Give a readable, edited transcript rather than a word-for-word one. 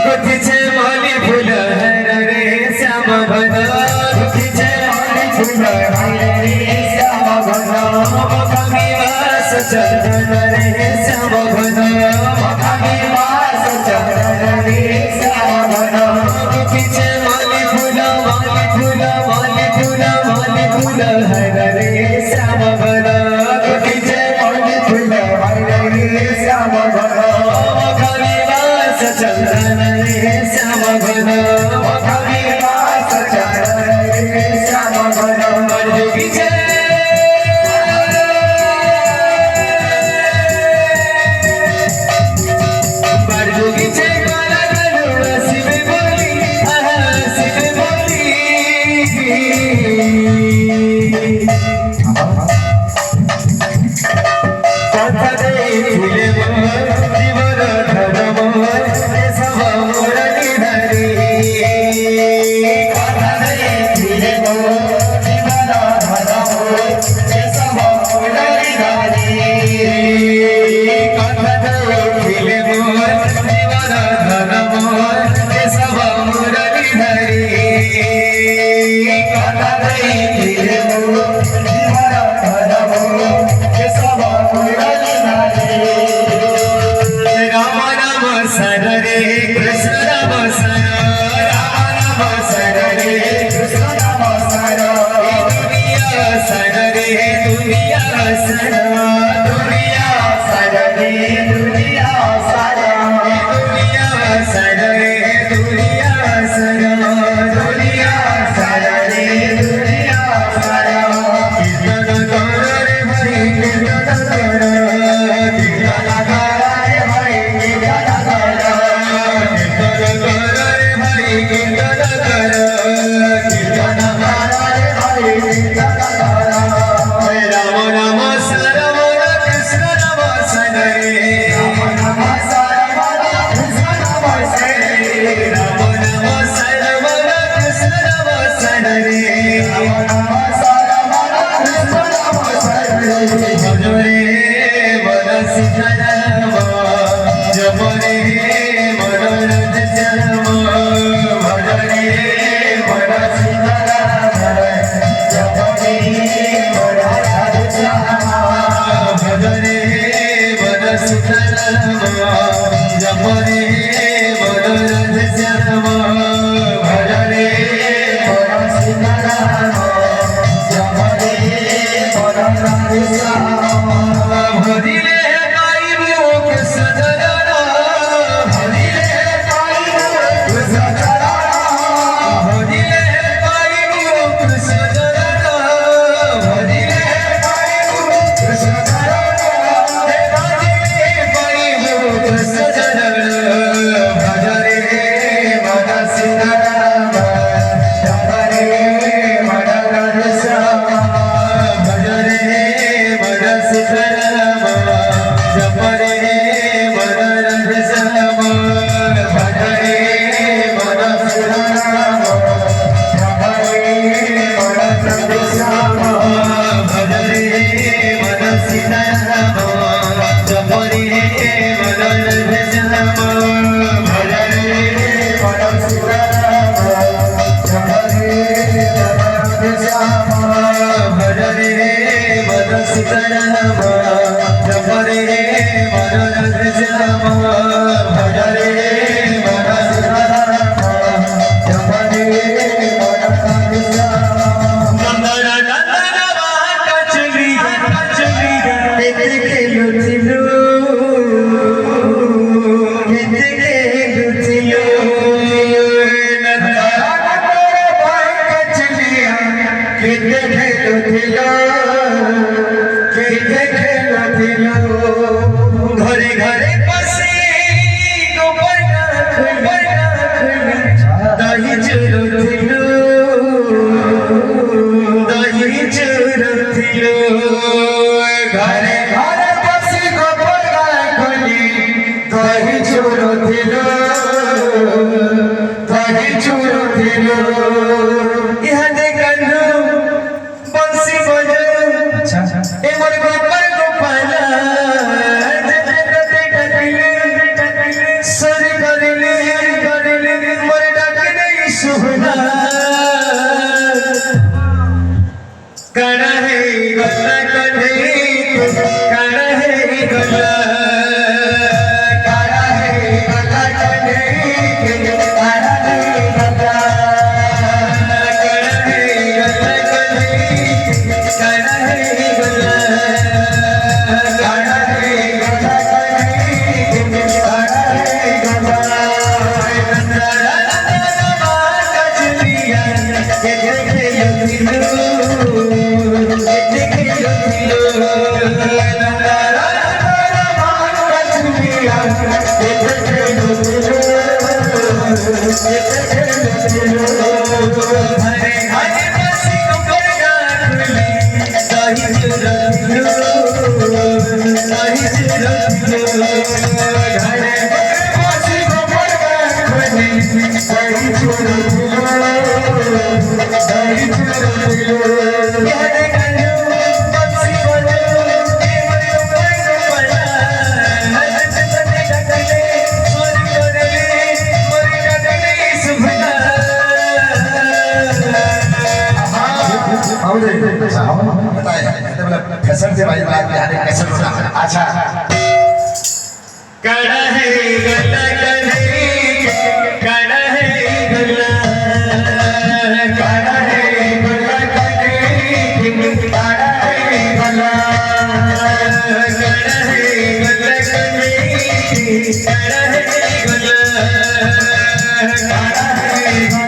गुथीचे माली full रे श्याम घन गुथीचे माली full रे श्याम घन मखानी वास चंदन रे श्याम घन मखानी वास चंदन रे श्याम घन गुथीचे माली फुल रे श्याम घन गुथीचे माली फुल रे श्याम घन मखानी वास चंदन रे श्याम घन मखानी वास चंदन रे श्याम घन मरजुगीचे मरजुगीचे काला गलू शिवे बोली शिवे बोली कथा दे फुले मोर जीवन धर्म मोर सब मुरली धरी कथा दे फुले मोर जीवन धर्म मोर सब मुरली धरी कथा दे फुले मोर जीवन धर्म मोर सब मुरली धरी कथा दे फुले मोर जीवन धर्म मोर सब मुरली धरी राम राम सर रे कृष्ण राम सर राम राम सर रे कृष्ण राम सर दुनिया सर रे दुनिया सर दुनिया सर रे दुनिया सर दुनिया सर रे दुनिया सर दुनिया सर रे दुनिया सर कीर्तन कर रे भाई कीर्तन कर कीर्तन कर रे भाई कीर्तन कर कीर्तन कर रे भाई कीर्तन कर कीर्तन कर रे भाई कीर्तन कर राम राम सरवर कृष्ण राम सन रे राम राम सरवर कृष्ण राम सन रे राम राम सरवर कृष्ण राम सन रे राम राम सरवर कृष्ण राम सन रे भज रे मन सीताराम जप रे मनोरथ श्याम भज रे मन सीताराम जप रे मनोरथ श्याम भज रे मन सीताराम जप रे मनोरथ श्याम भज रे मन सीताराम जप रे मनोरथ श्याम भजिले पाई मुख सजना भजिले पाई मुख सजना भजिले पाई मुख सजना भजिले पाई मुख सजना भजिले पाई मुख सजना भज रे मन सीताराम जप रे मनोरथ श्याम भज रे मन सीताराम जप रे मनोरथ श्याम भज रे मन सीताराम जप रे मनोरथ श्याम भज रे मन सीताराम जप रे मनोरथ श्याम भज रे मन सीताराम जप रे मनोरथ श्याम भज रे मन सीताराम जप रे मनोरथ श्याम भज रे मन सीताराम जप रे मनोरथ श्याम नंदन नंदन कचली कचली केते खेलुथिलु केते खेलुथिलु नंदन नंदन कचलिया केते खेलुथिलु केते खेलुथिलु घरे घरे पसी गोबर दही चुरुथिलु दही चुरुथिलु घरे घरे पसी गोबर दही चुरुथिलु दही चुरुथिलु यहाँ देखनु बंसी बजो ए मोर गोपाल गोपाल जते कते कटिले सर फैशन से भाई बात बिहारी कैसे होना अच्छा कड़ा है गला कड़ा है गला काड़ा है गला काड़ा है कड़ा गला है गला कड़ा है गला काड़ा है